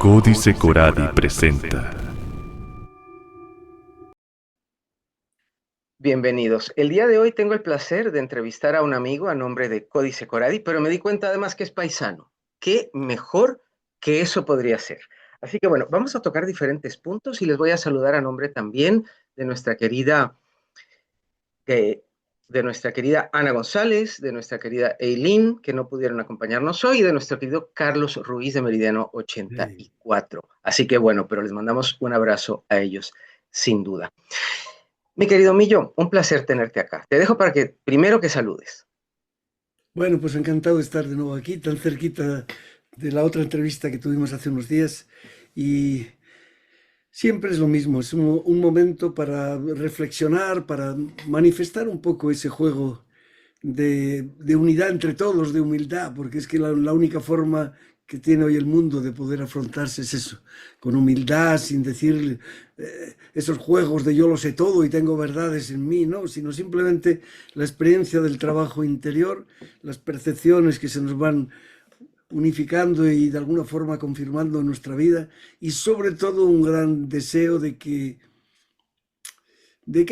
Códice Coradi presenta. Bienvenidos. El día de hoy tengo el placer de entrevistar a un amigo a nombre de Códice Coradi, pero me di cuenta además que es paisano. ¿Qué mejor que eso podría ser? Así que bueno, vamos a tocar diferentes puntos y les voy a saludar a nombre también de nuestra querida, eh, de nuestra querida Ana González, de nuestra querida Eileen, que no pudieron acompañarnos hoy, y de nuestro querido Carlos Ruiz de Meridiano Sí. 84. Así que bueno, pero les mandamos un abrazo a ellos, sin duda. Mi querido Millo, un placer tenerte acá. Te dejo para que primero que saludes. Bueno, pues encantado de estar de nuevo aquí, tan cerquita de la otra entrevista que tuvimos hace unos días. Y siempre es lo mismo, es un momento para reflexionar, para manifestar un poco ese juego de unidad entre todos, de humildad, porque es que la única forma que tiene hoy el mundo de poder afrontarse es eso, con humildad, sin decir esos juegos de yo lo sé todo y tengo verdades en mí, no, sino simplemente la experiencia del trabajo interior, las percepciones que se nos van unificando y de alguna forma confirmando en nuestra vida, y sobre todo un gran deseo de que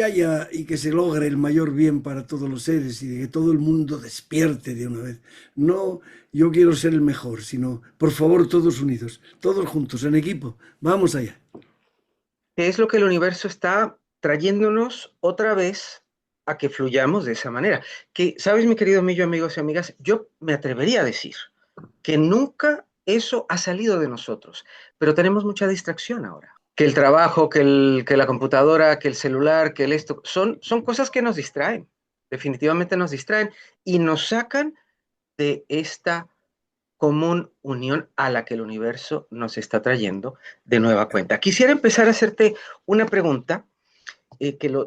haya y que se logre el mayor bien para todos los seres y de que todo el mundo despierte de una vez. No yo quiero ser el mejor, sino por favor todos unidos, todos juntos, en equipo, vamos allá. ¿Qué es lo que el universo está trayéndonos otra vez a que fluyamos de esa manera? Que, sabes, mi querido Millo, amigos y amigas, yo me atrevería a decir que nunca eso ha salido de nosotros, pero tenemos mucha distracción ahora. Que el trabajo, que la computadora, que el celular, que el esto, son cosas que nos distraen, definitivamente nos distraen y nos sacan de esta común unión a la que el universo nos está trayendo de nueva cuenta. Quisiera empezar a hacerte una pregunta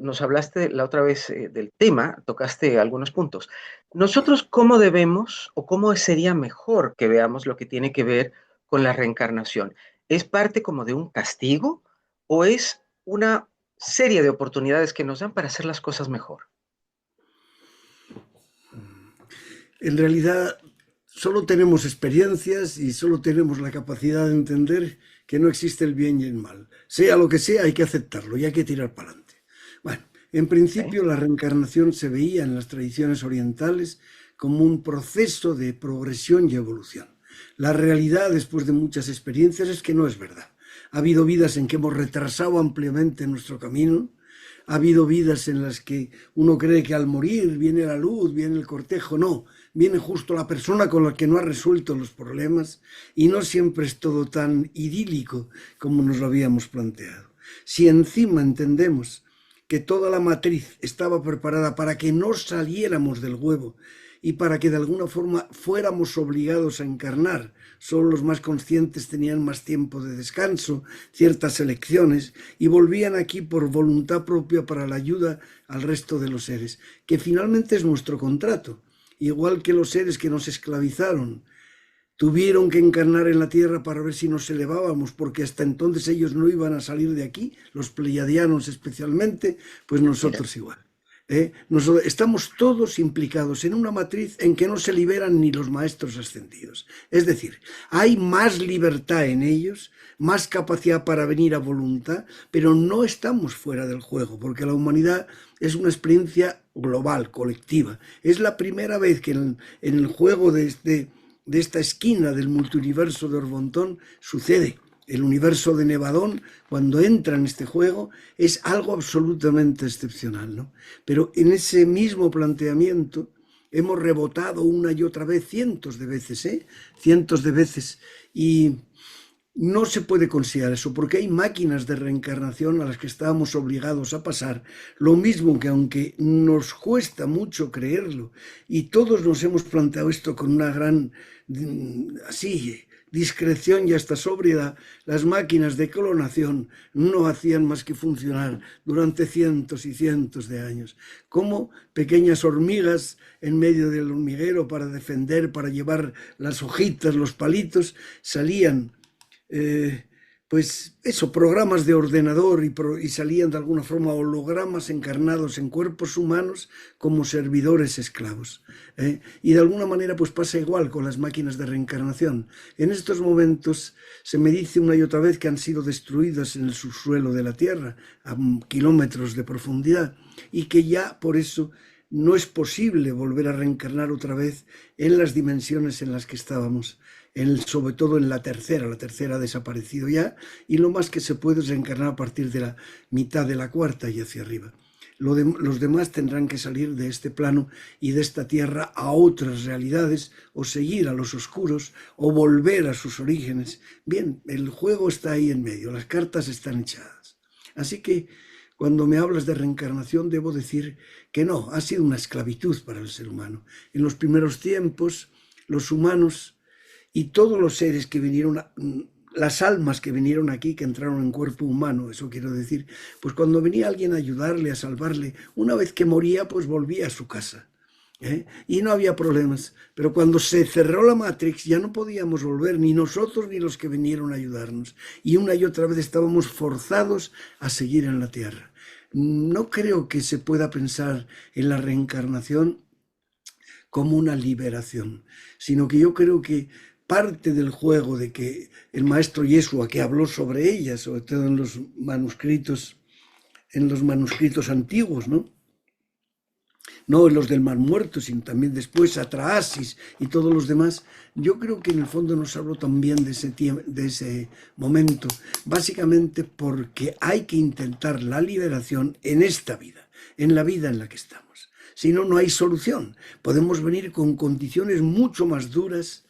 nos hablaste la otra vez del tema, tocaste algunos puntos. Nosotros, ¿cómo debemos o cómo sería mejor que veamos lo que tiene que ver con la reencarnación? ¿Es parte como de un castigo o es una serie de oportunidades que nos dan para hacer las cosas mejor? En realidad solo tenemos experiencias y solo tenemos la capacidad de entender que no existe el bien y el mal. Sea lo que sea, hay que aceptarlo y hay que tirar para adelante. Bueno, en ¿Sí? principio la reencarnación se veía en las tradiciones orientales como un proceso de progresión y evolución. La realidad, después de muchas experiencias, es que no es verdad. Ha habido vidas en que hemos retrasado ampliamente nuestro camino. Ha habido vidas en las que uno cree que al morir viene la luz, viene el cortejo. No, viene justo la persona con la que no ha resuelto los problemas, y no siempre es todo tan idílico como nos lo habíamos planteado. Si encima entendemos que toda la matriz estaba preparada para que no saliéramos del huevo y para que de alguna forma fuéramos obligados a encarnar. Solo los más conscientes tenían más tiempo de descanso, ciertas elecciones, y volvían aquí por voluntad propia para la ayuda al resto de los seres, que finalmente es nuestro contrato. Igual que los seres que nos esclavizaron tuvieron que encarnar en la tierra para ver si nos elevábamos, porque hasta entonces ellos no iban a salir de aquí, los pleiadianos especialmente, pues Mira, nosotros igual. Estamos todos implicados en una matriz en que no se liberan ni los maestros ascendidos. Es decir, hay más libertad en ellos, más capacidad para venir a voluntad, pero no estamos fuera del juego, porque la humanidad es una experiencia global, colectiva. Es la primera vez que en el juego de esta esquina del multiuniverso de Orbontón sucede. El universo de Nevadón, cuando entra en este juego, es algo absolutamente excepcional, ¿no? Pero en ese mismo planteamiento hemos rebotado una y otra vez, cientos de veces, cientos de veces, y no se puede considerar eso, porque hay máquinas de reencarnación a las que estábamos obligados a pasar, lo mismo que aunque nos cuesta mucho creerlo, y todos nos hemos planteado esto con una gran, así, discreción y hasta sobriedad, las máquinas de clonación no hacían más que funcionar durante cientos y cientos de años, como pequeñas hormigas en medio del hormiguero para defender, para llevar las hojitas, los palitos, salían pues eso, programas de ordenador y salían de alguna forma hologramas encarnados en cuerpos humanos como servidores esclavos. Y de alguna manera pues pasa igual con las máquinas de reencarnación. En estos momentos se me dice una y otra vez que han sido destruidas en el subsuelo de la Tierra a kilómetros de profundidad y que ya por eso no es posible volver a reencarnar otra vez en las dimensiones en las que estábamos. Sobre todo en la tercera ha desaparecido ya, y lo más que se puede es reencarnar a partir de la mitad de la cuarta y hacia arriba. Los demás tendrán que salir de este plano y de esta tierra a otras realidades, o seguir a los oscuros, o volver a sus orígenes. Bien, el juego está ahí en medio, las cartas están echadas. Así que cuando me hablas de reencarnación debo decir que no, ha sido una esclavitud para el ser humano. En los primeros tiempos, los humanos y todos los seres que vinieron, las almas que vinieron aquí, que entraron en cuerpo humano, eso quiero decir, pues cuando venía alguien a ayudarle, a salvarle, una vez que moría, pues volvía a su casa. Y no había problemas. Pero cuando se cerró la Matrix ya no podíamos volver, ni nosotros ni los que vinieron a ayudarnos. Y una y otra vez estábamos forzados a seguir en la Tierra. No creo que se pueda pensar en la reencarnación como una liberación, sino que yo creo que parte del juego de que el maestro Yeshua, que habló sobre ella, sobre todo en los manuscritos antiguos, no en los del Mar Muerto, sino también después Atrahasis y todos los demás, yo creo que en el fondo nos habló también de ese momento, básicamente porque hay que intentar la liberación en esta vida, en la vida en la que estamos. Si no, no hay solución. Podemos venir con condiciones mucho más duras,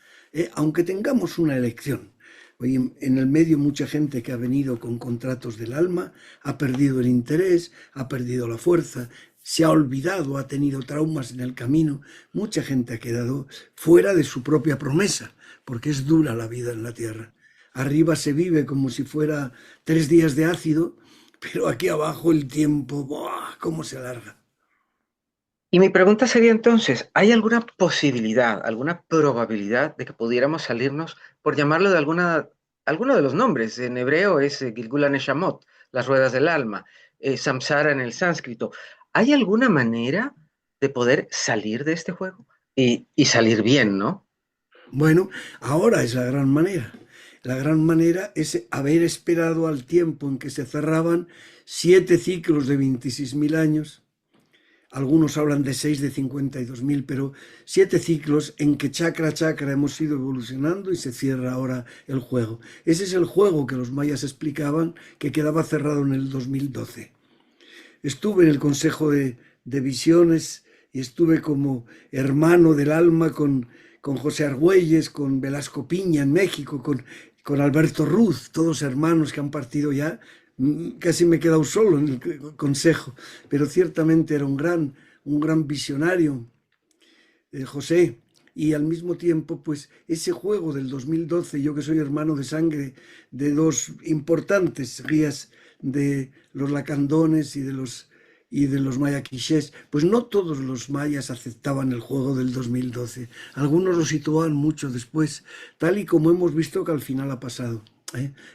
aunque tengamos una elección. Hoy en el medio mucha gente que ha venido con contratos del alma ha perdido el interés, ha perdido la fuerza, se ha olvidado, ha tenido traumas en el camino. Mucha gente ha quedado fuera de su propia promesa, porque es dura la vida en la tierra. Arriba se vive como si fuera 3 días de ácido, pero aquí abajo el tiempo, ¡buah!, cómo se alarga. Y mi pregunta sería entonces, ¿hay alguna posibilidad, alguna probabilidad de que pudiéramos salirnos, por llamarlo de alguno de los nombres? En hebreo es Gilgul HaNeshamot, las ruedas del alma, Samsara en el sánscrito. ¿Hay alguna manera de poder salir de este juego? Y salir bien, ¿no? Bueno, ahora es la gran manera. La gran manera es haber esperado al tiempo en que se cerraban 7 ciclos de 26.000 años. Algunos hablan de 6 de 52.000, pero 7 ciclos en que chakra a chakra hemos ido evolucionando y se cierra ahora el juego. Ese es el juego que los mayas explicaban, que quedaba cerrado en el 2012. Estuve en el Consejo de Visiones y estuve como hermano del alma con José Argüelles, con Velasco Piña en México, con Alberto Ruz, todos hermanos que han partido ya. Casi me he quedado solo en el consejo, pero ciertamente era un gran visionario, José, y al mismo tiempo, pues ese juego del 2012, yo que soy hermano de sangre de 2 importantes guías de los lacandones y de los mayaquichés, pues no todos los mayas aceptaban el juego del 2012, algunos lo situaban mucho después, tal y como hemos visto que al final ha pasado.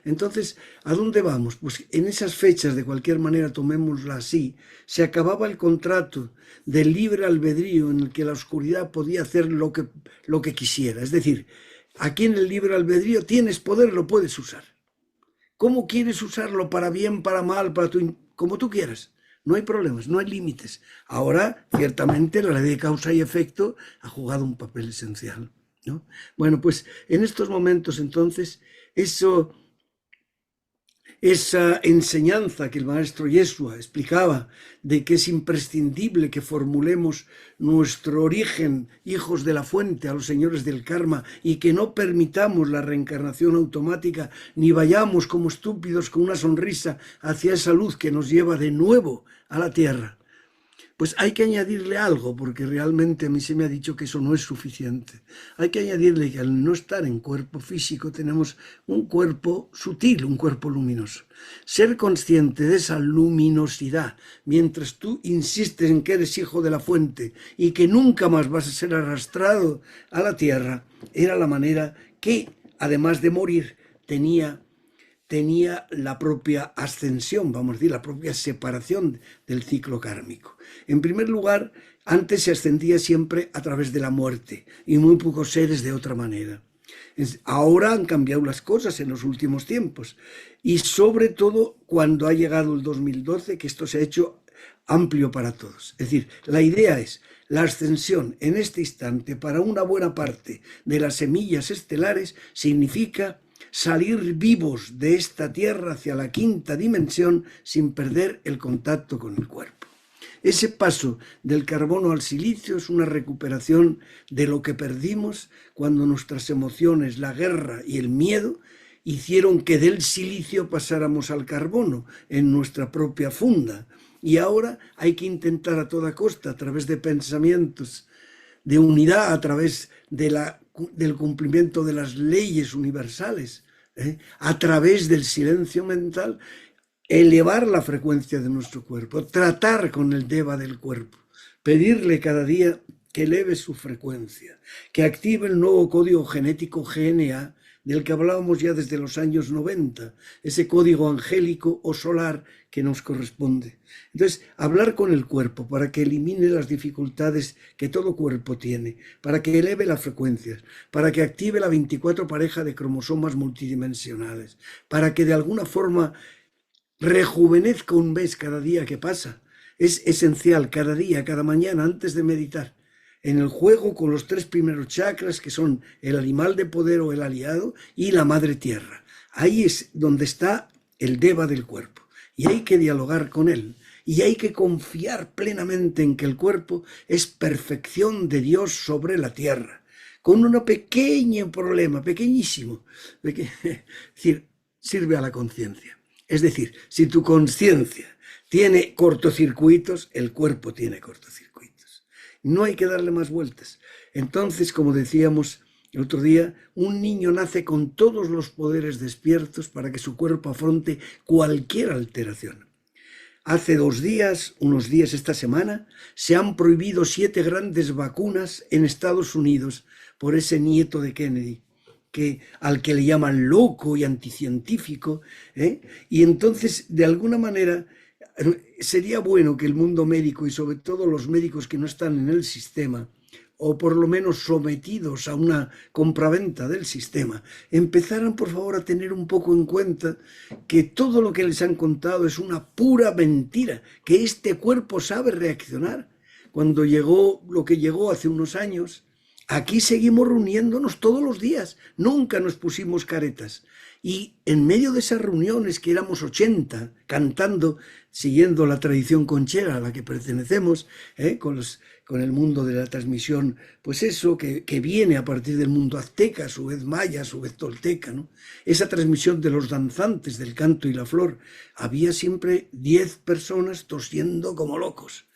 Entonces, ¿a dónde vamos? Pues en esas fechas, de cualquier manera, tomémosla así, se acababa el contrato del libre albedrío en el que la oscuridad podía hacer lo que quisiera. Es decir, aquí en el libre albedrío tienes poder, lo puedes usar. ¿Cómo quieres usarlo? ¿Para bien, para mal, como tú quieras? No hay problemas, no hay límites. Ahora, ciertamente, la ley de causa y efecto ha jugado un papel esencial, ¿no? Bueno, pues en estos momentos, entonces, esa enseñanza que el maestro Yeshua explicaba de que es imprescindible que formulemos nuestro origen, hijos de la fuente, a los señores del karma, y que no permitamos la reencarnación automática, ni vayamos como estúpidos con una sonrisa hacia esa luz que nos lleva de nuevo a la tierra. Pues hay que añadirle algo, porque realmente a mí se me ha dicho que eso no es suficiente. Hay que añadirle que al no estar en cuerpo físico tenemos un cuerpo sutil, un cuerpo luminoso. Ser consciente de esa luminosidad, mientras tú insistes en que eres hijo de la fuente y que nunca más vas a ser arrastrado a la tierra, era la manera que, además de morir, tenía tenía la propia ascensión, vamos a decir, la propia separación del ciclo kármico. En primer lugar, antes se ascendía siempre a través de la muerte y muy pocos seres de otra manera. Ahora han cambiado las cosas en los últimos tiempos y sobre todo cuando ha llegado el 2012, que esto se ha hecho amplio para todos. Es decir, la idea es la ascensión en este instante para una buena parte de las semillas estelares significa salir vivos de esta tierra hacia la quinta dimensión sin perder el contacto con el cuerpo. Ese paso del carbono al silicio es una recuperación de lo que perdimos cuando nuestras emociones, la guerra y el miedo hicieron que del silicio pasáramos al carbono en nuestra propia funda. Y ahora hay que intentar a toda costa, a través de pensamientos de unidad, a través del cumplimiento de las leyes universales, a través del silencio mental, elevar la frecuencia de nuestro cuerpo, tratar con el deva del cuerpo, pedirle cada día que eleve su frecuencia, que active el nuevo código genético GNA, del que hablábamos ya desde los años 90, ese código angélico o solar que nos corresponde. Entonces, hablar con el cuerpo para que elimine las dificultades que todo cuerpo tiene, para que eleve las frecuencias, para que active la 24 pareja de cromosomas multidimensionales, para que de alguna forma rejuvenezca un mes cada día que pasa. Es esencial cada día, cada mañana, antes de meditar, en el juego con los 3 primeros chakras, que son el animal de poder o el aliado y la madre tierra. Ahí es donde está el deva del cuerpo y hay que dialogar con él y hay que confiar plenamente en que el cuerpo es perfección de Dios sobre la tierra, con un pequeño problema, pequeñísimo, es decir, sirve a la conciencia. Es decir, si tu conciencia tiene cortocircuitos, el cuerpo tiene cortocircuitos. No hay que darle más vueltas. Entonces, como decíamos el otro día, un niño nace con todos los poderes despiertos para que su cuerpo afronte cualquier alteración. Hace unos días esta semana, se han prohibido 7 grandes vacunas en Estados Unidos por ese nieto de Kennedy, al que le llaman loco y anticientífico, y entonces, de alguna manera, sería bueno que el mundo médico y sobre todo los médicos que no están en el sistema, o por lo menos sometidos a una compraventa del sistema, empezaran por favor a tener un poco en cuenta que todo lo que les han contado es una pura mentira, que este cuerpo sabe reaccionar. Cuando llegó lo que llegó hace unos años, aquí seguimos reuniéndonos todos los días, nunca nos pusimos caretas. Y en medio de esas reuniones, que éramos 80, cantando, siguiendo la tradición conchera a la que pertenecemos, con el mundo de la transmisión, pues eso que viene a partir del mundo azteca, a su vez maya, a su vez tolteca, ¿no? Esa transmisión de los danzantes del canto y la flor, había siempre 10 personas tosiendo como locos.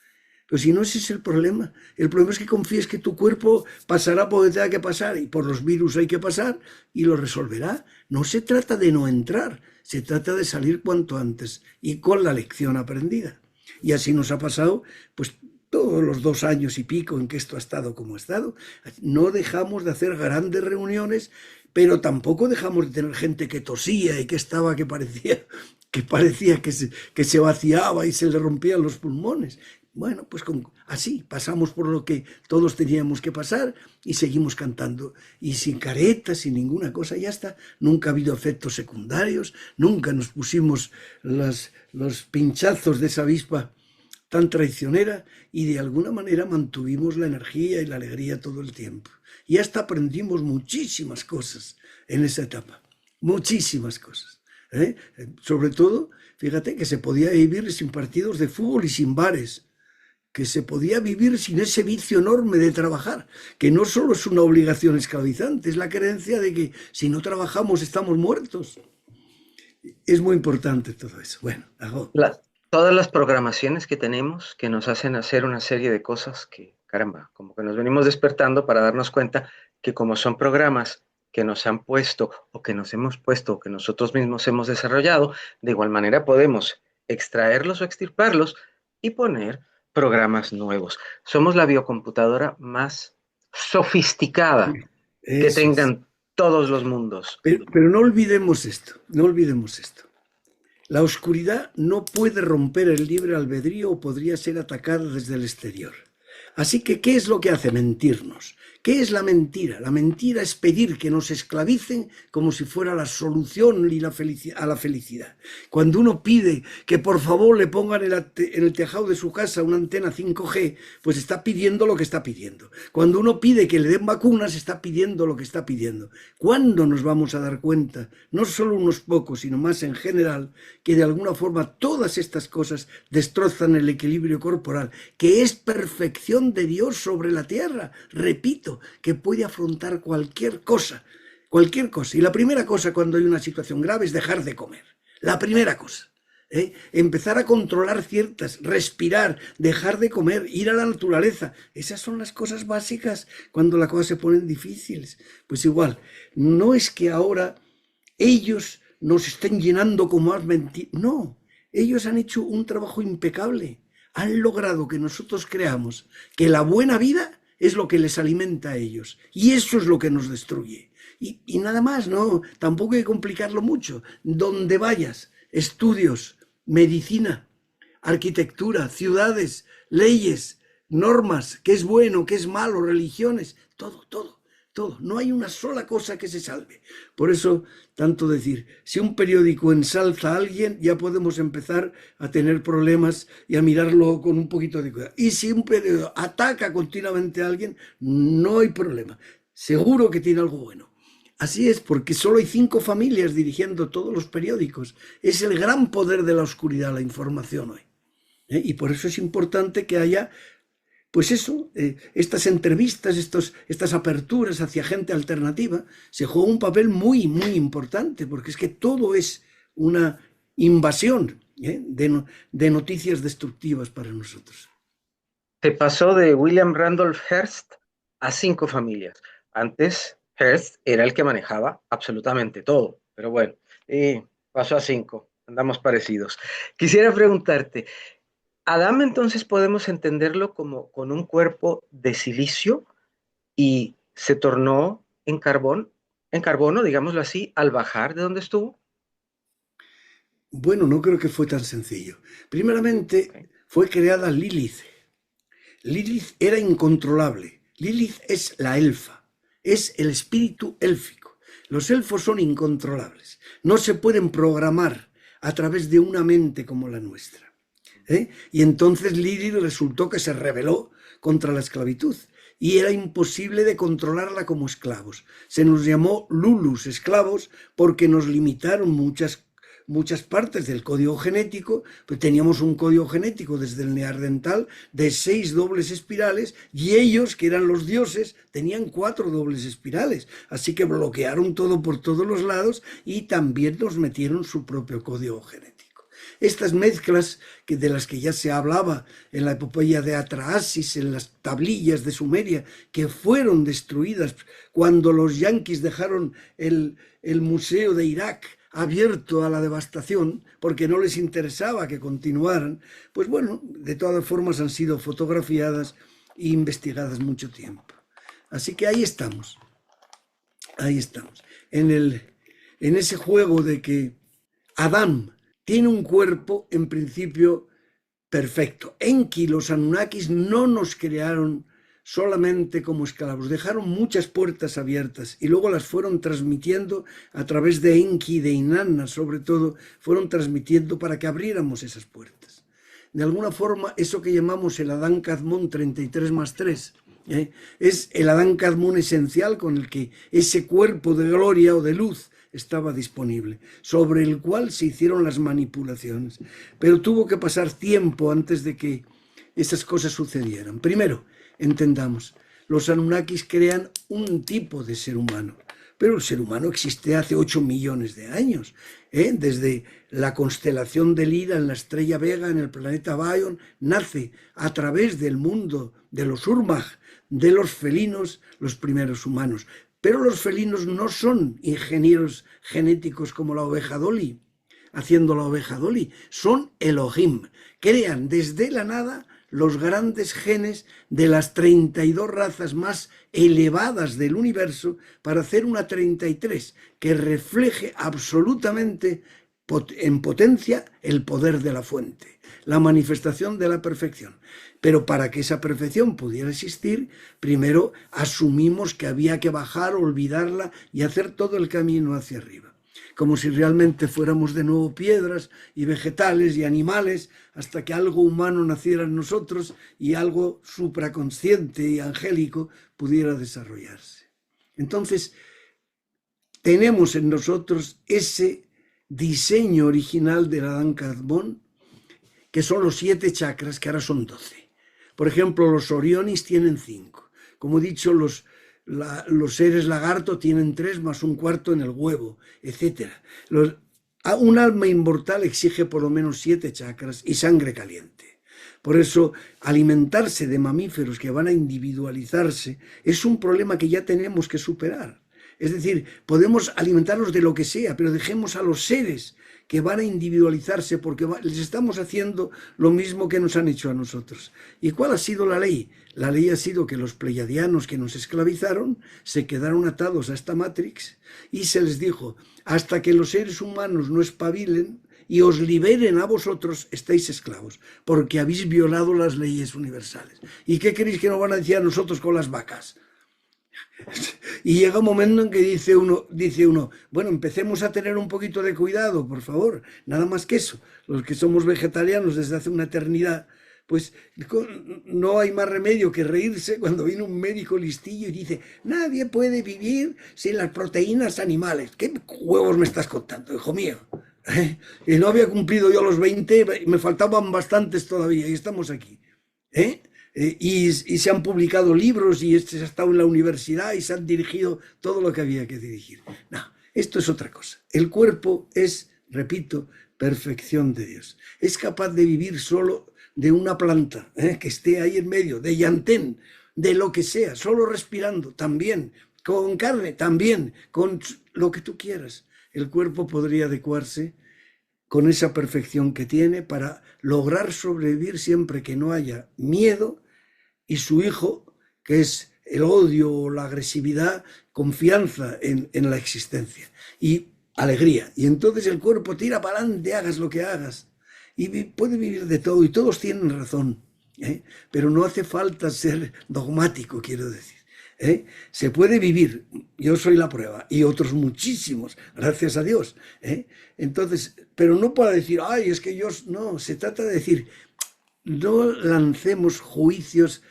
Pero si no, ese es el problema es que confíes que tu cuerpo pasará por donde tenga que pasar y por los virus hay que pasar y lo resolverá. No se trata de no entrar, se trata de salir cuanto antes y con la lección aprendida. Y así nos ha pasado, pues, todos los 2 años y pico en que esto ha estado como ha estado. No dejamos de hacer grandes reuniones, pero tampoco dejamos de tener gente que tosía y que parecía que se vaciaba y se le rompían los pulmones. Bueno, pues así pasamos por lo que todos teníamos que pasar y seguimos cantando. Y sin caretas, sin ninguna cosa, ya está. Nunca ha habido efectos secundarios, nunca nos pusimos los pinchazos de esa avispa tan traicionera y de alguna manera mantuvimos la energía y la alegría todo el tiempo. Y hasta aprendimos muchísimas cosas en esa etapa, muchísimas cosas. Sobre todo, fíjate que se podía vivir sin partidos de fútbol y sin bares, que se podía vivir sin ese vicio enorme de trabajar, que no solo es una obligación esclavizante, es la creencia de que si no trabajamos estamos muertos. Es muy importante todo eso. Bueno, todas las programaciones que tenemos que nos hacen hacer una serie de cosas que, caramba, como que nos venimos despertando para darnos cuenta que como son programas que nos han puesto o que nos hemos puesto o que nosotros mismos hemos desarrollado, de igual manera podemos extraerlos o extirparlos y poner programas nuevos. Somos la biocomputadora más sofisticada que tengan todos los mundos. Pero no olvidemos esto, no olvidemos esto. La oscuridad no puede romper el libre albedrío o podría ser atacada desde el exterior. Así que, ¿qué es lo que hace? Mentirnos. ¿Qué es la mentira? La mentira es pedir que nos esclavicen como si fuera la solución a la felicidad. Cuando uno pide que por favor le pongan en el tejado de su casa una antena 5G, pues está pidiendo lo que está pidiendo. Cuando uno pide que le den vacunas, está pidiendo lo que está pidiendo. ¿Cuándo nos vamos a dar cuenta, no solo unos pocos, sino más en general, que de alguna forma todas estas cosas destrozan el equilibrio corporal, que es perfección de Dios sobre la tierra? Repito, que puede afrontar cualquier cosa. Y la primera cosa cuando hay una situación grave es dejar de comer. La primera cosa. Empezar a controlar respirar, dejar de comer, ir a la naturaleza. Esas son las cosas básicas cuando las cosas se ponen difíciles. Pues igual, no es que ahora ellos nos estén llenando como más mentiras. No, ellos han hecho un trabajo impecable. Han logrado que nosotros creamos que la buena vida es lo que les alimenta a ellos. Y eso es lo que nos destruye. Y nada más, no, tampoco hay que complicarlo mucho. Donde vayas, estudios, medicina, arquitectura, ciudades, leyes, normas, qué es bueno, qué es malo, religiones, todo. No hay una sola cosa que se salve. Por eso, tanto decir, si un periódico ensalza a alguien, ya podemos empezar a tener problemas y a mirarlo con un poquito de cuidado. Y si un periódico ataca continuamente a alguien, no hay problema. Seguro que tiene algo bueno. Así es, porque solo hay 5 familias dirigiendo todos los periódicos. Es el gran poder de la oscuridad, la información hoy. Y por eso es importante que haya... Pues eso, estas entrevistas, estas aperturas hacia gente alternativa, se juega un papel muy, muy importante, porque es que todo es una invasión de noticias destructivas para nosotros. Se pasó de William Randolph Hearst a 5 familias. Antes, Hearst era el que manejaba absolutamente todo, pero bueno, pasó a 5, andamos parecidos. Quisiera preguntarte, Adán entonces podemos entenderlo como con un cuerpo de silicio y se tornó en carbono, digámoslo así, al bajar de donde estuvo. Bueno, no creo que fue tan sencillo. Primeramente, fue creada Lilith. Lilith era incontrolable. Lilith es la elfa, es el espíritu élfico. Los elfos son incontrolables. No se pueden programar a través de una mente como la nuestra. Y entonces Lilith resultó que se rebeló contra la esclavitud y era imposible de controlarla como esclavos. Se nos llamó Lulus, esclavos, porque nos limitaron muchas partes del código genético. Pues teníamos un código genético desde el neandertal de 6 dobles espirales y ellos, que eran los dioses, tenían 4 dobles espirales. Así que bloquearon todo por todos los lados y también nos metieron su propio código genético. Estas mezclas de las que ya se hablaba en la epopeya de Atrahasis, en las tablillas de Sumeria, que fueron destruidas cuando los yanquis dejaron el museo de Irak abierto a la devastación, porque no les interesaba que continuaran, pues bueno, de todas formas han sido fotografiadas e investigadas mucho tiempo. Así que ahí estamos, en ese juego de que Adán tiene un cuerpo, en principio, perfecto. Enki, los Anunnakis no nos crearon solamente como esclavos, dejaron muchas puertas abiertas y luego las fueron transmitiendo a través de Enki y de Inanna, sobre todo, fueron transmitiendo para que abriéramos esas puertas. De alguna forma, eso que llamamos el Adán Kadmón 33 más 3, es el Adán Kadmón esencial con el que ese cuerpo de gloria o de luz estaba disponible, sobre el cual se hicieron las manipulaciones. Pero tuvo que pasar tiempo antes de que esas cosas sucedieran. Primero, entendamos, los Anunnakis crean un tipo de ser humano, pero el ser humano existe hace 8 millones de años, desde la constelación de Lira en la estrella Vega, en el planeta Bion, nace a través del mundo de los Urmag, de los felinos, los primeros humanos. Pero los felinos no son ingenieros genéticos como la oveja Dolly, haciendo la oveja Dolly. Son Elohim. Crean desde la nada los grandes genes de las 32 razas más elevadas del universo para hacer una 33 que refleje absolutamente en potencia el poder de la fuente, la manifestación de la perfección. Pero para que esa perfección pudiera existir, primero asumimos que había que bajar, olvidarla y hacer todo el camino hacia arriba, como si realmente fuéramos de nuevo piedras y vegetales y animales, hasta que algo humano naciera en nosotros y algo supraconsciente y angélico pudiera desarrollarse. Entonces, tenemos en nosotros ese diseño original del Adán Kadmon, que son los 7 chakras, que ahora son 12. Por ejemplo, los Orionis tienen 5. Como he dicho, los seres lagarto tienen 3 más un cuarto en el huevo, etc. Un alma inmortal exige por lo menos 7 chakras y sangre caliente. Por eso, alimentarse de mamíferos que van a individualizarse es un problema que ya tenemos que superar. Es decir, podemos alimentarlos de lo que sea, pero dejemos a los seres que van a individualizarse porque les estamos haciendo lo mismo que nos han hecho a nosotros. ¿Y cuál ha sido la ley? La ley ha sido que los pleiadianos que nos esclavizaron se quedaron atados a esta Matrix y se les dijo, hasta que los seres humanos no espabilen y os liberen a vosotros, estáis esclavos, porque habéis violado las leyes universales. ¿Y qué queréis que nos van a decir a nosotros con las vacas? Y llega un momento en que dice uno, bueno, empecemos a tener un poquito de cuidado, por favor, nada más que eso. Los que somos vegetarianos desde hace una eternidad, pues no hay más remedio que reírse cuando viene un médico listillo y dice, nadie puede vivir sin las proteínas animales. ¿Qué huevos me estás contando, hijo mío? Y no había cumplido yo los 20, me faltaban bastantes todavía y estamos aquí. Y se han publicado libros y se ha estado en la universidad y se han dirigido todo lo que había que dirigir. No, esto es otra cosa. El cuerpo es, repito, perfección de Dios. Es capaz de vivir solo de una planta que esté ahí en medio, de llantén, de lo que sea, solo respirando, también, con carne, también, con lo que tú quieras. El cuerpo podría adecuarse con esa perfección que tiene para lograr sobrevivir siempre que no haya miedo y su hijo, que es el odio o la agresividad, confianza en la existencia y alegría. Y entonces el cuerpo tira para adelante, hagas lo que hagas. Y puede vivir de todo y todos tienen razón, pero no hace falta ser dogmático, quiero decir. Se puede vivir, yo soy la prueba, y otros muchísimos, gracias a Dios. Entonces, pero no para decir, ay, es que yo, no, se trata de decir, no lancemos juicios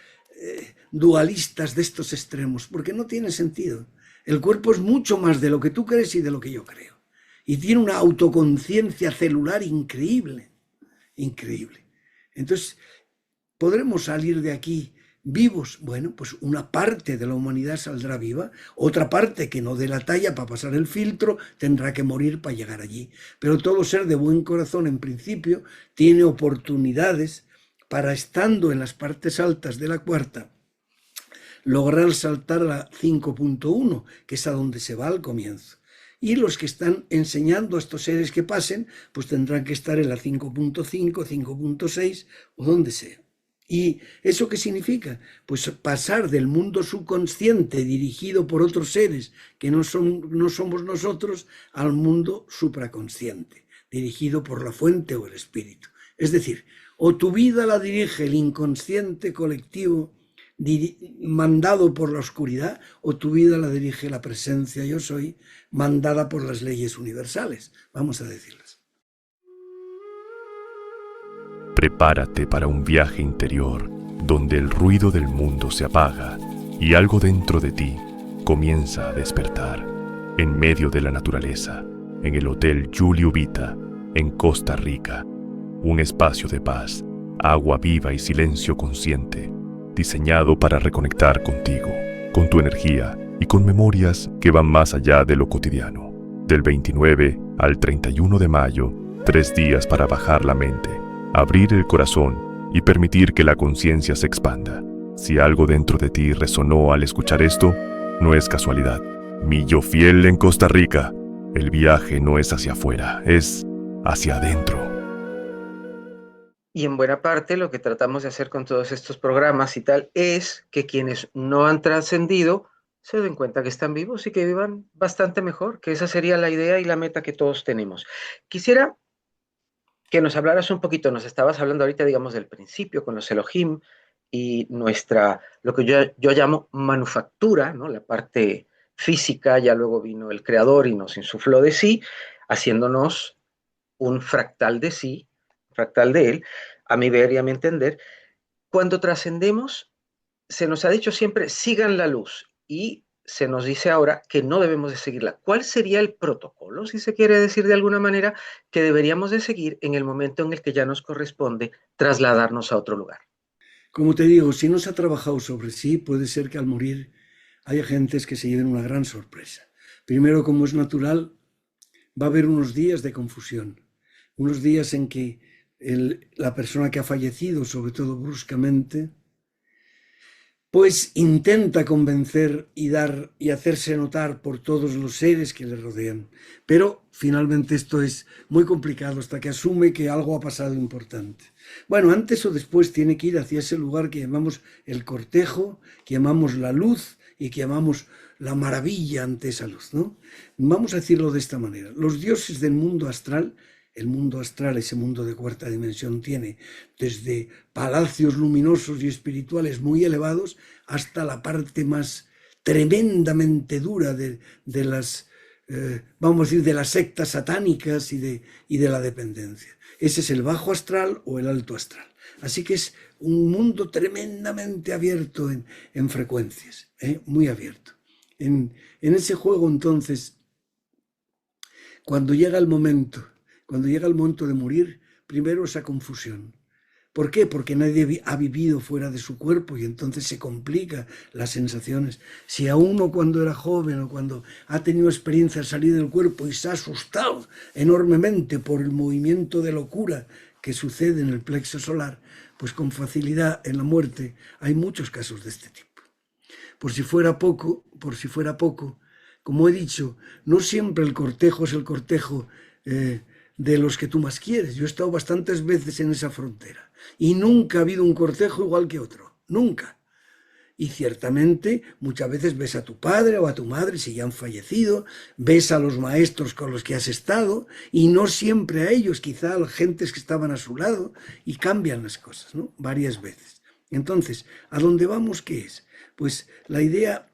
dualistas de estos extremos, porque no tiene sentido. El cuerpo es mucho más de lo que tú crees y de lo que yo creo. Y tiene una autoconciencia celular increíble, increíble. Entonces, ¿podremos salir de aquí vivos? Bueno, pues una parte de la humanidad saldrá viva, otra parte que no dé la talla para pasar el filtro tendrá que morir para llegar allí. Pero todo ser de buen corazón, en principio, tiene oportunidades para, estando en las partes altas de la cuarta, lograr saltar a la 5.1, que es a donde se va al comienzo. Y los que están enseñando a estos seres que pasen, pues tendrán que estar en la 5.5, 5.6 o donde sea. ¿Y eso qué significa? Pues pasar del mundo subconsciente dirigido por otros seres que no somos nosotros al mundo supraconsciente, dirigido por la fuente o el espíritu. Es decir, o tu vida la dirige el inconsciente colectivo mandado por la oscuridad, o tu vida la dirige la presencia yo soy, mandada por las leyes universales, vamos a decirlas. Prepárate para un viaje interior donde el ruido del mundo se apaga y algo dentro de ti comienza a despertar. En medio de la naturaleza, en el Hotel Julio Vita, en Costa Rica. Un espacio de paz, agua viva y silencio consciente, diseñado para reconectar contigo, con tu energía y con memorias que van más allá de lo cotidiano. Del 29 al 31 de mayo, 3 días para bajar la mente, abrir el corazón y permitir que la conciencia se expanda. Si algo dentro de ti resonó al escuchar esto, no es casualidad. Mi yo fiel en Costa Rica, el viaje no es hacia afuera, es hacia adentro. Y en buena parte lo que tratamos de hacer con todos estos programas y tal es que quienes no han trascendido se den cuenta que están vivos y que vivan bastante mejor, que esa sería la idea y la meta que todos tenemos. Quisiera que nos hablaras un poquito, nos estabas hablando ahorita, digamos, del principio con los Elohim y nuestra, lo que yo llamo manufactura, ¿no? La parte física, ya luego vino el creador y nos insufló de sí, haciéndonos un fractal de sí, un fractal de él, a mi ver y a mi entender. Cuando trascendemos, se nos ha dicho siempre, sigan la luz, y se nos dice ahora que no debemos de seguirla. ¿Cuál sería el protocolo, si se quiere decir de alguna manera, que deberíamos de seguir en el momento en el que ya nos corresponde trasladarnos a otro lugar? Como te digo, si no se ha trabajado sobre sí, puede ser que al morir haya gentes que se lleven una gran sorpresa. Primero, como es natural, va a haber unos días de confusión, unos días en que la persona que ha fallecido, sobre todo bruscamente, pues intenta convencer y dar y hacerse notar por todos los seres que le rodean. Pero finalmente esto es muy complicado hasta que asume que algo ha pasado importante. Bueno, antes o después tiene que ir hacia ese lugar que llamamos el cortejo, que llamamos la luz y que llamamos la maravilla ante esa luz, ¿no? Vamos a decirlo de esta manera. Los dioses del mundo astral, el mundo astral, ese mundo de cuarta dimensión, tiene desde palacios luminosos y espirituales muy elevados hasta la parte más tremendamente dura de las, vamos a decir, de las sectas satánicas y de la dependencia. Ese es el bajo astral o el alto astral. Así que es un mundo tremendamente abierto en frecuencias, muy abierto. En ese juego, entonces, cuando llega el momento de morir, primero esa confusión. ¿Por qué? Porque nadie ha vivido fuera de su cuerpo y entonces se complican las sensaciones. Si a uno cuando era joven o cuando ha tenido experiencia al salir del cuerpo y se ha asustado enormemente por el movimiento de locura que sucede en el plexo solar, pues con facilidad en la muerte hay muchos casos de este tipo. Por si fuera poco, como he dicho, no siempre el cortejo es el cortejo de los que tú más quieres. Yo he estado bastantes veces en esa frontera y nunca ha habido un cortejo igual que otro, nunca. Y ciertamente muchas veces ves a tu padre o a tu madre si ya han fallecido, ves a los maestros con los que has estado y no siempre a ellos, quizá a las gentes que estaban a su lado, y cambian las cosas, ¿no? Varias veces. Entonces, ¿a dónde vamos? ¿Qué es? Pues la idea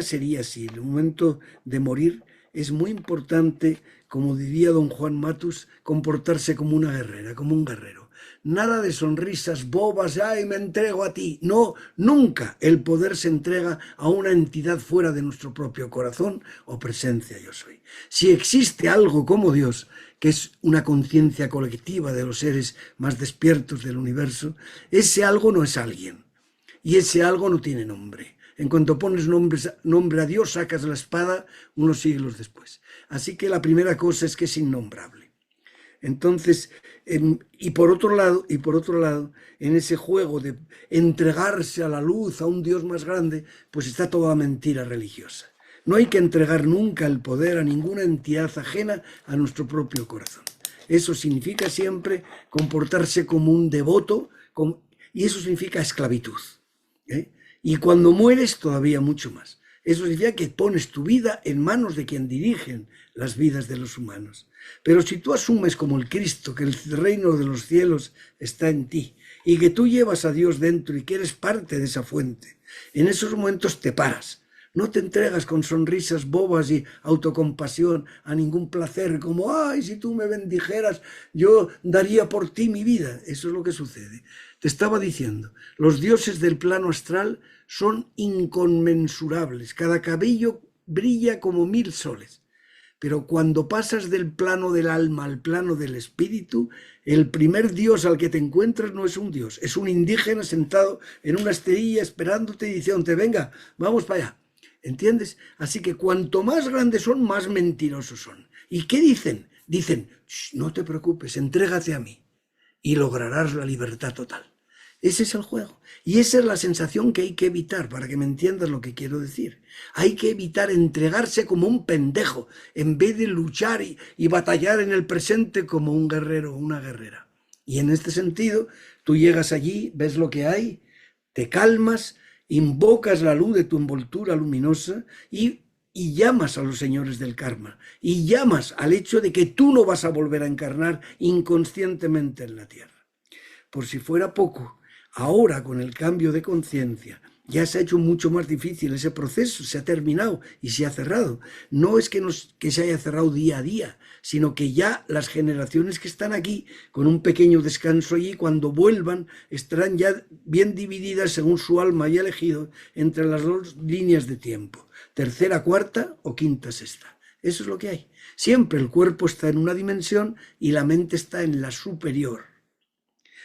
sería así: en el momento de morir es muy importante, como diría don Juan Matus, comportarse como una guerrera, como un guerrero. Nada de sonrisas bobas, ¡ay, me entrego a ti! No, nunca el poder se entrega a una entidad fuera de nuestro propio corazón o presencia yo soy. Si existe algo como Dios, que es una conciencia colectiva de los seres más despiertos del universo, ese algo no es alguien. Y ese algo no tiene nombre. En cuanto pones nombre a Dios, sacas la espada unos siglos después. Así que la primera cosa es que es innombrable. Entonces, y por otro lado, en ese juego de entregarse a la luz, a un Dios más grande, pues está toda la mentira religiosa. No hay que entregar nunca el poder a ninguna entidad ajena a nuestro propio corazón. Eso significa siempre comportarse como un devoto, y eso significa esclavitud. Y cuando mueres todavía mucho más. Eso significa que pones tu vida en manos de quien dirigen las vidas de los humanos. Pero si tú asumes como el Cristo que el reino de los cielos está en ti y que tú llevas a Dios dentro y que eres parte de esa fuente, en esos momentos te paras. No te entregas con sonrisas bobas y autocompasión a ningún placer, como, ay, si tú me bendijeras, yo daría por ti mi vida. Eso es lo que sucede. Te estaba diciendo, los dioses del plano astral son inconmensurables. Cada cabello brilla como 1000 soles. Pero cuando pasas del plano del alma al plano del espíritu, el primer dios al que te encuentras no es un dios, es un indígena sentado en una esterilla esperándote y diciéndote, venga, vamos para allá. ¿Entiendes? Así que cuanto más grandes son, más mentirosos son. ¿Y qué dicen? Dicen, no te preocupes, entrégate a mí y lograrás la libertad total. Ese es el juego. Y esa es la sensación que hay que evitar, para que me entiendas lo que quiero decir. Hay que evitar entregarse como un pendejo, en vez de luchar y batallar en el presente como un guerrero o una guerrera. Y en este sentido, tú llegas allí, ves lo que hay, te calmas, invocas la luz de tu envoltura luminosa y llamas a los señores del karma, y llamas al hecho de que tú no vas a volver a encarnar inconscientemente en la tierra. Por si fuera poco, ahora con el cambio de conciencia, ya se ha hecho mucho más difícil ese proceso, se ha terminado y se ha cerrado. No es que se haya cerrado día a día, sino que ya las generaciones que están aquí, con un pequeño descanso allí, cuando vuelvan, estarán ya bien divididas según su alma haya elegido entre las dos líneas de tiempo, tercera, cuarta o quinta, sexta. Eso es lo que hay. Siempre el cuerpo está en una dimensión y la mente está en la superior.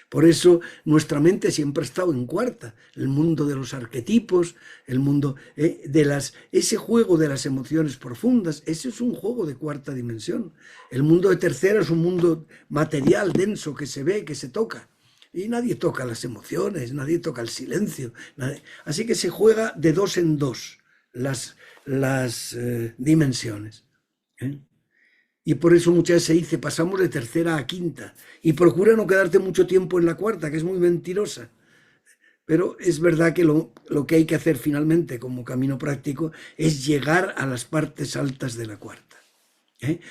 Por eso nuestra mente siempre ha estado en cuarta, el mundo de los arquetipos, el mundo ese juego de las emociones profundas, ese es un juego de cuarta dimensión. El mundo de tercera es un mundo material, denso, que se ve, que se toca. Y nadie toca las emociones, nadie toca el silencio. Así que se juega de dos en dos las dimensiones. Y por eso muchas veces se dice, pasamos de tercera a quinta. Y procura no quedarte mucho tiempo en la cuarta, que es muy mentirosa. Pero es verdad que lo que hay que hacer finalmente como camino práctico es llegar a las partes altas de la cuarta.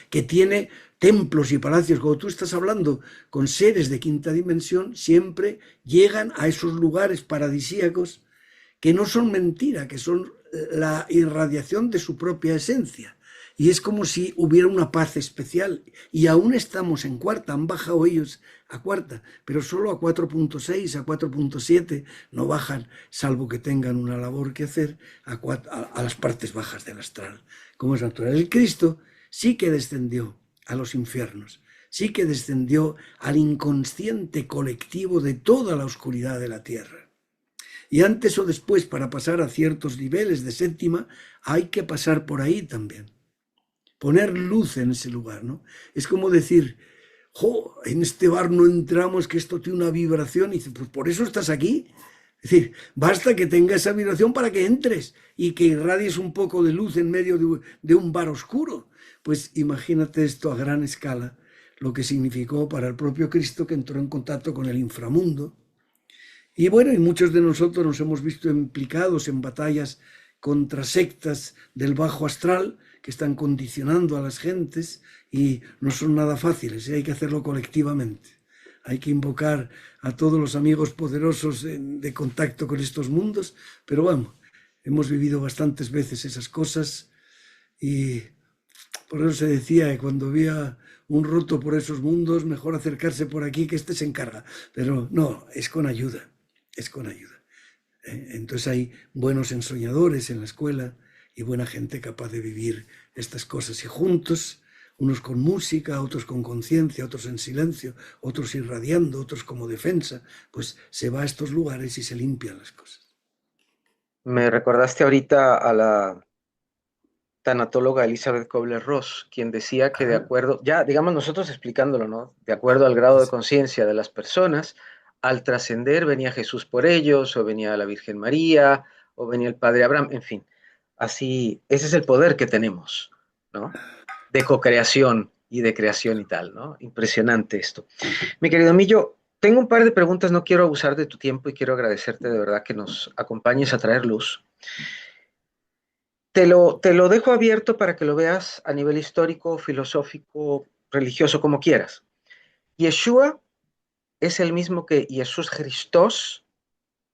Que tiene templos y palacios. Cuando tú estás hablando con seres de quinta dimensión, siempre llegan a esos lugares paradisíacos que no son mentira, que son la irradiación de su propia esencia. Y es como si hubiera una paz especial. Y aún estamos en cuarta, han bajado ellos a cuarta, pero solo a 4.6, a 4.7 no bajan, salvo que tengan una labor que hacer a las partes bajas del astral, como es natural. El Cristo sí que descendió a los infiernos, sí que descendió al inconsciente colectivo de toda la oscuridad de la tierra. Y antes o después, para pasar a ciertos niveles de séptima, hay que pasar por ahí también. Poner luz en ese lugar, ¿no? Es como decir, en este bar no entramos, que esto tiene una vibración, y dice, pues por eso estás aquí. Es decir, basta que tenga esa vibración para que entres y que irradies un poco de luz en medio de un bar oscuro. Pues imagínate esto a gran escala, lo que significó para el propio Cristo, que entró en contacto con el inframundo. Y bueno, y muchos de nosotros nos hemos visto implicados en batallas contra sectas del bajo astral, que están condicionando a las gentes y no son nada fáciles, y hay que hacerlo colectivamente. Hay que invocar a todos los amigos poderosos de contacto con estos mundos, pero bueno, hemos vivido bastantes veces esas cosas y por eso se decía que cuando había un roto por esos mundos, mejor acercarse por aquí, que este se encarga. Pero no, es con ayuda, es con ayuda. Entonces hay buenos ensoñadores en la escuela y buena gente capaz de vivir estas cosas. Y juntos, unos con música, otros con conciencia, otros en silencio, otros irradiando, otros como defensa, pues se va a estos lugares y se limpian las cosas. Me recordaste ahorita a la tanatóloga Elizabeth Kubler-Ross, quien decía que de acuerdo, ya digamos nosotros explicándolo, ¿no? De acuerdo al grado de conciencia de las personas, al trascender venía Jesús por ellos, o venía la Virgen María, o venía el Padre Abraham, en fin. Así, ese es el poder que tenemos, ¿no? De co-creación y de creación y tal, ¿no? Impresionante esto. Mi querido Millo, tengo un par de preguntas, no quiero abusar de tu tiempo y quiero agradecerte de verdad que nos acompañes a traer luz. Te lo dejo abierto para que lo veas a nivel histórico, filosófico, religioso, como quieras. Yeshua es el mismo que Jesús Christos,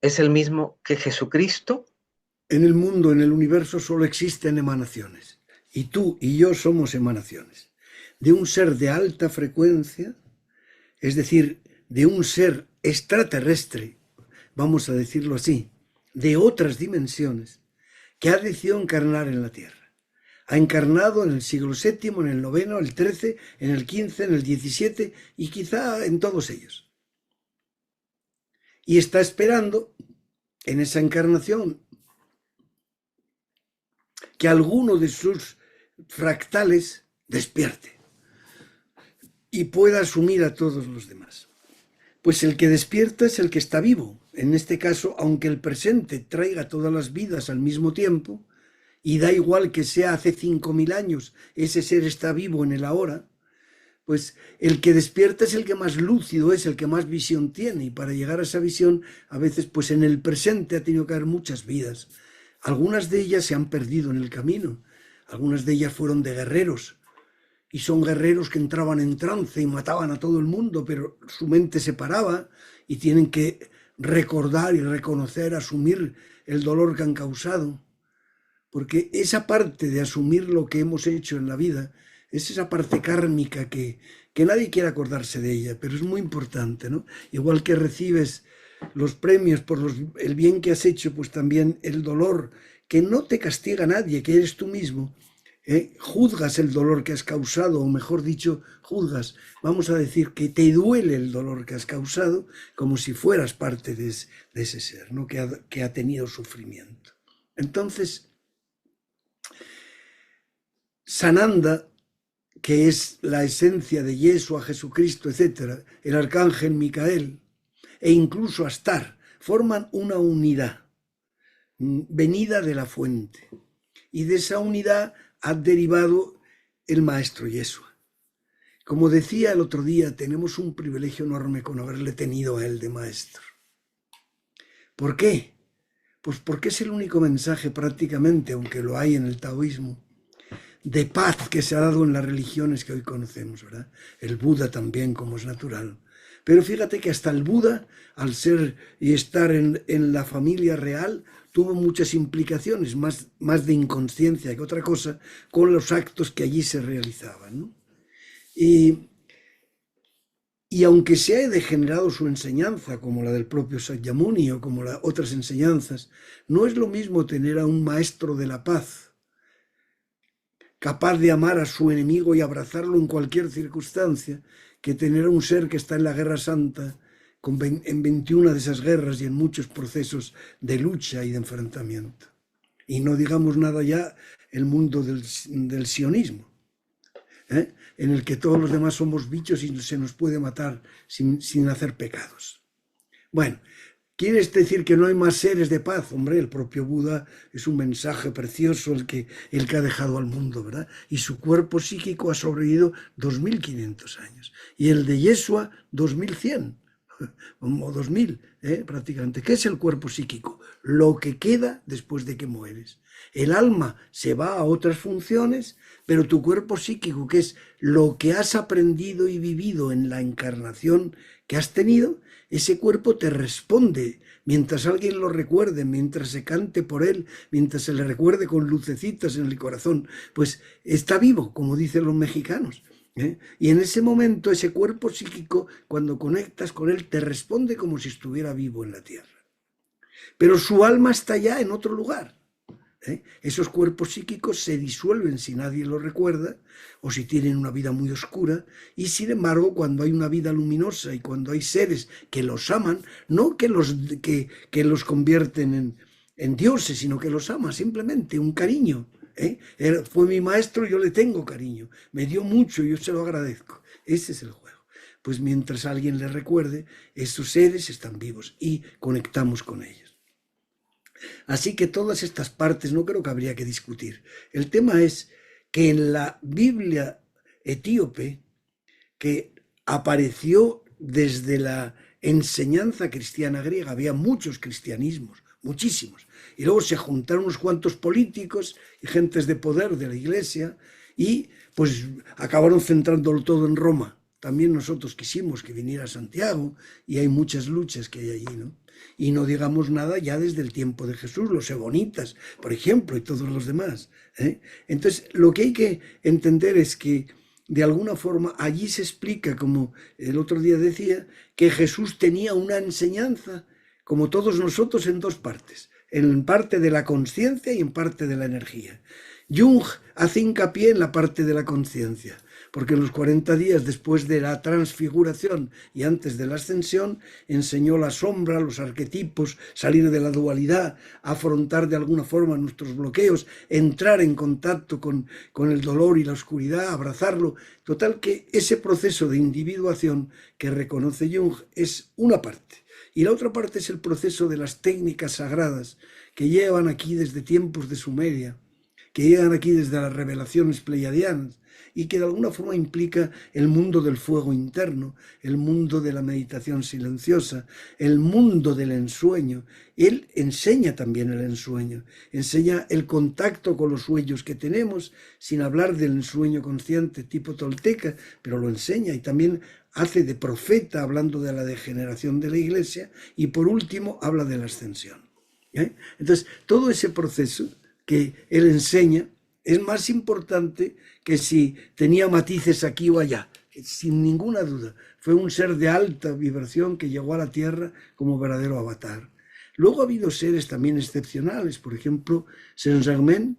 es el mismo que Jesucristo. En el mundo, en el universo, solo existen emanaciones. Y tú y yo somos emanaciones. De un ser de alta frecuencia, es decir, de un ser extraterrestre, vamos a decirlo así, de otras dimensiones, que ha decidido encarnar en la Tierra. Ha encarnado en el siglo VII, en el IX, el XIII, en el XV, en el XVII y quizá en todos ellos. Y está esperando en esa encarnación que alguno de sus fractales despierte y pueda asumir a todos los demás. Pues el que despierta es el que está vivo. En este caso, aunque el presente traiga todas las vidas al mismo tiempo, y da igual que sea hace 5000 años, ese ser está vivo en el ahora, pues el que despierta es el que más lúcido es, el que más visión tiene, y para llegar a esa visión, a veces pues en el presente ha tenido que haber muchas vidas. Algunas de ellas se han perdido en el camino, algunas de ellas fueron de guerreros, y son guerreros que entraban en trance y mataban a todo el mundo, pero su mente se paraba y tienen que recordar y reconocer, asumir el dolor que han causado, porque esa parte de asumir lo que hemos hecho en la vida es esa parte kármica que nadie quiere acordarse de ella, pero es muy importante, ¿no? Igual que recibes los premios por el bien que has hecho, pues también el dolor, que no te castiga nadie, que eres tú mismo, juzgas el dolor que has causado, o mejor dicho, juzgas, vamos a decir que te duele el dolor que has causado, como si fueras parte de ese ser, ¿no? que ha tenido sufrimiento. Entonces, Sananda, que es la esencia de Yeshua, Jesucristo, etc., el arcángel Micael, e incluso Astar, forman una unidad venida de la fuente. Y de esa unidad ha derivado el maestro Yeshua. Como decía el otro día, tenemos un privilegio enorme con haberle tenido a él de maestro. ¿Por qué? Pues porque es el único mensaje prácticamente, aunque lo hay en el taoísmo, de paz que se ha dado en las religiones que hoy conocemos, ¿verdad? El Buda también, como es natural. Pero fíjate que hasta el Buda, al ser y estar en la familia real, tuvo muchas implicaciones, más de inconsciencia que otra cosa, con los actos que allí se realizaban, ¿no? Y aunque se ha degenerado su enseñanza, como la del propio Sakyamuni o como las otras enseñanzas, no es lo mismo tener a un maestro de la paz, capaz de amar a su enemigo y abrazarlo en cualquier circunstancia, que tener a un ser que está en la Guerra Santa, en 21 de esas guerras y en muchos procesos de lucha y de enfrentamiento. Y no digamos nada ya el mundo del sionismo, en el que todos los demás somos bichos y se nos puede matar sin hacer pecados. Bueno, ¿quieres decir que no hay más seres de paz? Hombre, el propio Buda es un mensaje precioso el que ha dejado al mundo, ¿verdad? Y su cuerpo psíquico ha sobrevivido 2500 años. Y el de Yeshua, 2100, o 2000, prácticamente. ¿Qué es el cuerpo psíquico? Lo que queda después de que mueres. El alma se va a otras funciones, pero tu cuerpo psíquico, que es lo que has aprendido y vivido en la encarnación que has tenido, ese cuerpo te responde mientras alguien lo recuerde, mientras se cante por él, mientras se le recuerde con lucecitas en el corazón, pues está vivo, como dicen los mexicanos. Y en ese momento ese cuerpo psíquico, cuando conectas con él, te responde como si estuviera vivo en la tierra. Pero su alma está ya en otro lugar. Esos cuerpos psíquicos se disuelven si nadie los recuerda o si tienen una vida muy oscura, y sin embargo cuando hay una vida luminosa y cuando hay seres que los aman, no que los convierten en dioses, sino que los ama, simplemente un cariño. Fue mi maestro, yo le tengo cariño, me dio mucho, yo se lo agradezco. Ese es el juego. Pues mientras alguien le recuerde, esos seres están vivos y conectamos con ellos. Así que todas estas partes no creo que habría que discutir. El tema es que en la Biblia etíope, que apareció desde la enseñanza cristiana griega, había muchos cristianismos, muchísimos, y luego se juntaron unos cuantos políticos y gentes de poder de la iglesia y pues acabaron centrándolo todo en Roma. También nosotros quisimos que viniera Santiago y hay muchas luchas que hay allí, ¿no? Y no digamos nada ya desde el tiempo de Jesús, los ebonitas, por ejemplo, y todos los demás. Entonces, lo que hay que entender es que, de alguna forma, allí se explica, como el otro día decía, que Jesús tenía una enseñanza, como todos nosotros, en dos partes. En parte de la conciencia y en parte de la energía. Jung hace hincapié en la parte de la conciencia, porque en los 40 días después de la transfiguración y antes de la ascensión, enseñó la sombra, los arquetipos, salir de la dualidad, afrontar de alguna forma nuestros bloqueos, entrar en contacto con el dolor y la oscuridad, abrazarlo. Total que ese proceso de individuación que reconoce Jung es una parte. Y la otra parte es el proceso de las técnicas sagradas que llevan aquí desde tiempos de Sumeria, que llegan aquí desde las revelaciones pleiadianas, y que de alguna forma implica el mundo del fuego interno, el mundo de la meditación silenciosa, el mundo del ensueño. Él enseña también el ensueño, enseña el contacto con los sueños que tenemos, sin hablar del ensueño consciente tipo tolteca, pero lo enseña, y también hace de profeta hablando de la degeneración de la Iglesia, y por último habla de la ascensión. Entonces, todo ese proceso que él enseña es más importante que si tenía matices aquí o allá, sin ninguna duda. Fue un ser de alta vibración que llegó a la Tierra como verdadero avatar. Luego ha habido seres también excepcionales. Por ejemplo, Saint-Germain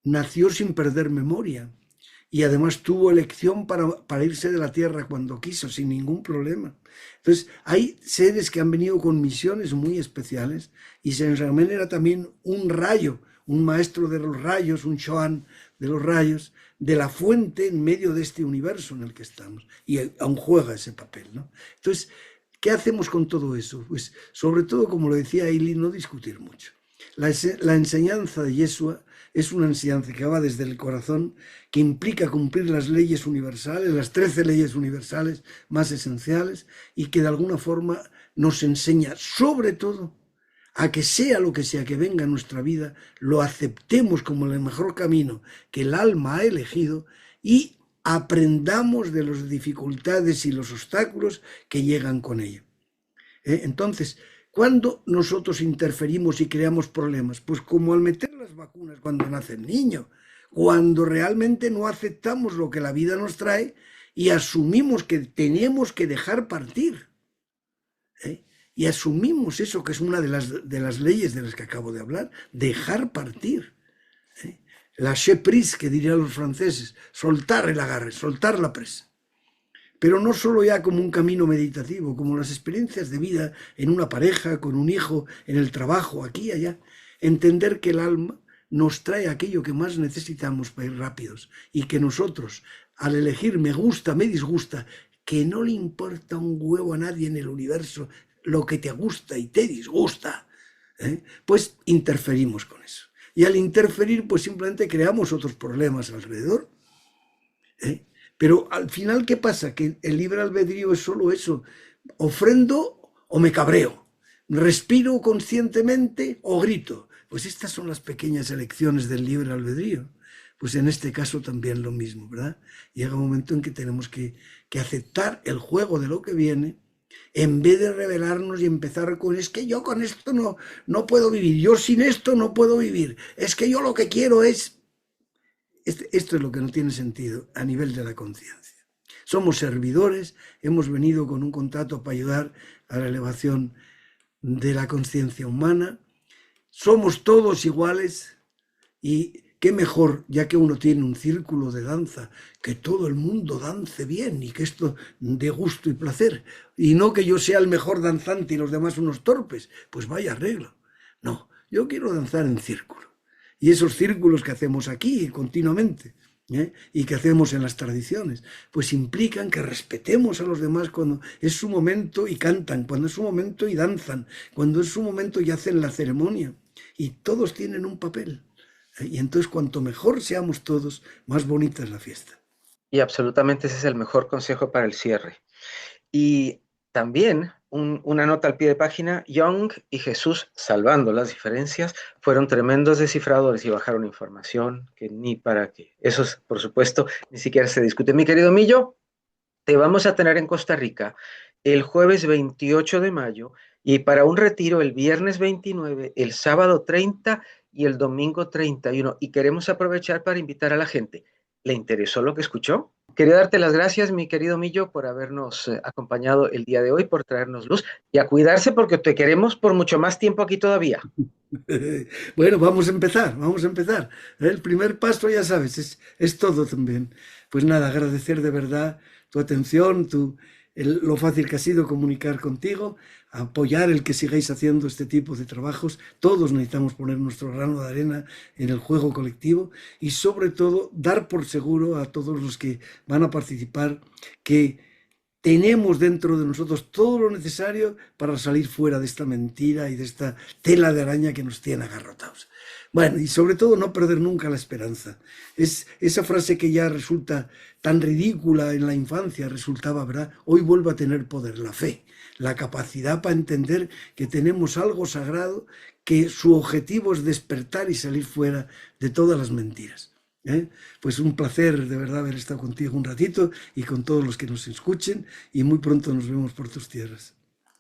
nació sin perder memoria y además tuvo elección para irse de la Tierra cuando quiso, sin ningún problema. Entonces, hay seres que han venido con misiones muy especiales, y Saint-Germain era también un rayo, un maestro de los rayos, un Shoan de los rayos, de la fuente en medio de este universo en el que estamos, y aún juega ese papel, ¿no? Entonces, ¿qué hacemos con todo eso? Pues, sobre todo, como lo decía Eileen, no discutir mucho. La enseñanza de Yeshua es una enseñanza que va desde el corazón, que implica cumplir las leyes universales, las 13 leyes universales más esenciales, y que de alguna forma nos enseña, sobre todo, a que sea lo que sea que venga a nuestra vida, lo aceptemos como el mejor camino que el alma ha elegido y aprendamos de las dificultades y los obstáculos que llegan con ello. Entonces, ¿cuándo nosotros interferimos y creamos problemas? Pues como al meter las vacunas cuando nace el niño, cuando realmente no aceptamos lo que la vida nos trae y asumimos que tenemos que dejar partir. Y asumimos eso, que es una de las leyes de las que acabo de hablar, dejar partir. Lâcher prise, que dirían los franceses, soltar el agarre, soltar la presa. Pero no solo ya como un camino meditativo, como las experiencias de vida en una pareja, con un hijo, en el trabajo, aquí y allá. Entender que el alma nos trae aquello que más necesitamos para ir rápidos, y que nosotros, al elegir me gusta, me disgusta, que no le importa un huevo a nadie en el universo lo que te gusta y te disgusta, pues interferimos con eso. Y al interferir, pues simplemente creamos otros problemas alrededor. Pero al final, ¿qué pasa? Que el libre albedrío es solo eso. Ofrendo o me cabreo. Respiro conscientemente o grito. Pues estas son las pequeñas elecciones del libre albedrío. Pues en este caso también lo mismo, ¿verdad? Llega un momento en que tenemos que aceptar el juego de lo que viene, en vez de rebelarnos y empezar con, es que yo con esto no puedo vivir, yo sin esto no puedo vivir, es que yo lo que quiero es... Esto es lo que no tiene sentido a nivel de la conciencia. Somos servidores, hemos venido con un contrato para ayudar a la elevación de la conciencia humana, somos todos iguales, y qué mejor, ya que uno tiene un círculo de danza, que todo el mundo dance bien y que esto dé gusto y placer, y no que yo sea el mejor danzante y los demás unos torpes, pues vaya arreglo. No, yo quiero danzar en círculo. Y esos círculos que hacemos aquí continuamente, y que hacemos en las tradiciones, pues implican que respetemos a los demás cuando es su momento y cantan, cuando es su momento y danzan, cuando es su momento y hacen la ceremonia. Y todos tienen un papel. Y entonces cuanto mejor seamos todos, más bonita es la fiesta. Y absolutamente ese es el mejor consejo para el cierre. Y también una nota al pie de página: Jung y Jesús, salvando las diferencias, fueron tremendos descifradores y bajaron información que ni para qué. Eso, por supuesto, ni siquiera se discute. Mi querido Millo, te vamos a tener en Costa Rica el jueves 28 de mayo y para un retiro el viernes 29, el sábado 30 y el domingo 31. Y queremos aprovechar para invitar a la gente. ¿Le interesó lo que escuchó? Quería darte las gracias, mi querido Millo, por habernos acompañado el día de hoy, por traernos luz, y a cuidarse porque te queremos por mucho más tiempo aquí todavía. Bueno, vamos a empezar. El primer paso, ya sabes, es todo también. Pues nada, agradecer de verdad tu atención, lo fácil que ha sido comunicar contigo, apoyar el que sigáis haciendo este tipo de trabajos. Todos necesitamos poner nuestro grano de arena en el juego colectivo, y sobre todo dar por seguro a todos los que van a participar que tenemos dentro de nosotros todo lo necesario para salir fuera de esta mentira y de esta tela de araña que nos tiene agarrotados. Bueno, y sobre todo no perder nunca la esperanza. Es esa frase que ya resulta tan ridícula en la infancia, resultaba, ¿verdad? Hoy vuelve a tener poder la fe, la capacidad para entender que tenemos algo sagrado, que su objetivo es despertar y salir fuera de todas las mentiras. Pues un placer de verdad haber estado contigo un ratito y con todos los que nos escuchen, y muy pronto nos vemos por tus tierras.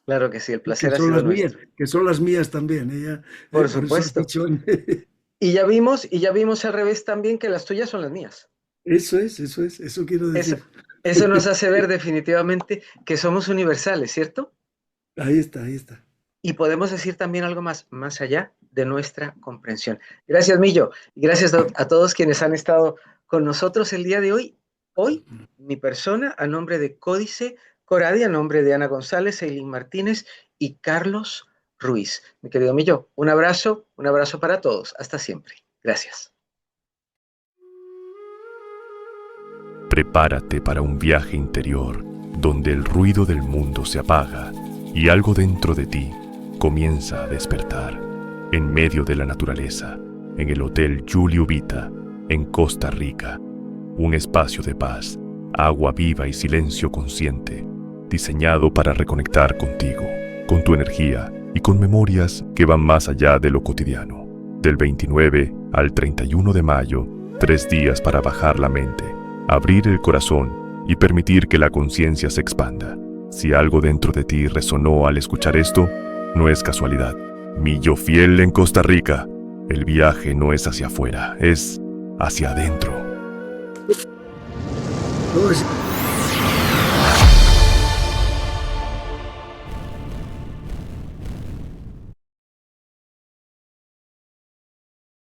Claro que sí, el placer Que ha son sido las mías, nuestro. que son las mías también, Por por eso he supuesto. dicho, Y ya vimos al revés también que las tuyas son las mías. eso quiero Eso, decir. eso nos hace ver definitivamente que somos universales, ¿cierto? Ahí está, ahí está. Y podemos decir también algo más allá de nuestra comprensión. Gracias, Millo. Y gracias a todos quienes han estado con nosotros el día de hoy. Hoy, mi persona, a nombre de Códice Coradi, a nombre de Ana González, Eileen Martínez y Carlos Ruiz. Mi querido Millo, un abrazo para todos. Hasta siempre. Gracias. Prepárate para un viaje interior donde el ruido del mundo se apaga y algo dentro de ti comienza a despertar. En medio de la naturaleza, en el Hotel Julio Vita, en Costa Rica. Un espacio de paz, agua viva y silencio consciente, diseñado para reconectar contigo, con tu energía y con memorias que van más allá de lo cotidiano. Del 29 al 31 de mayo, 3 días para bajar la mente, abrir el corazón y permitir que la conciencia se expanda. Si algo dentro de ti resonó al escuchar esto, no es casualidad. Millo Fiel en Costa Rica. El viaje no es hacia afuera, es hacia adentro. Todo es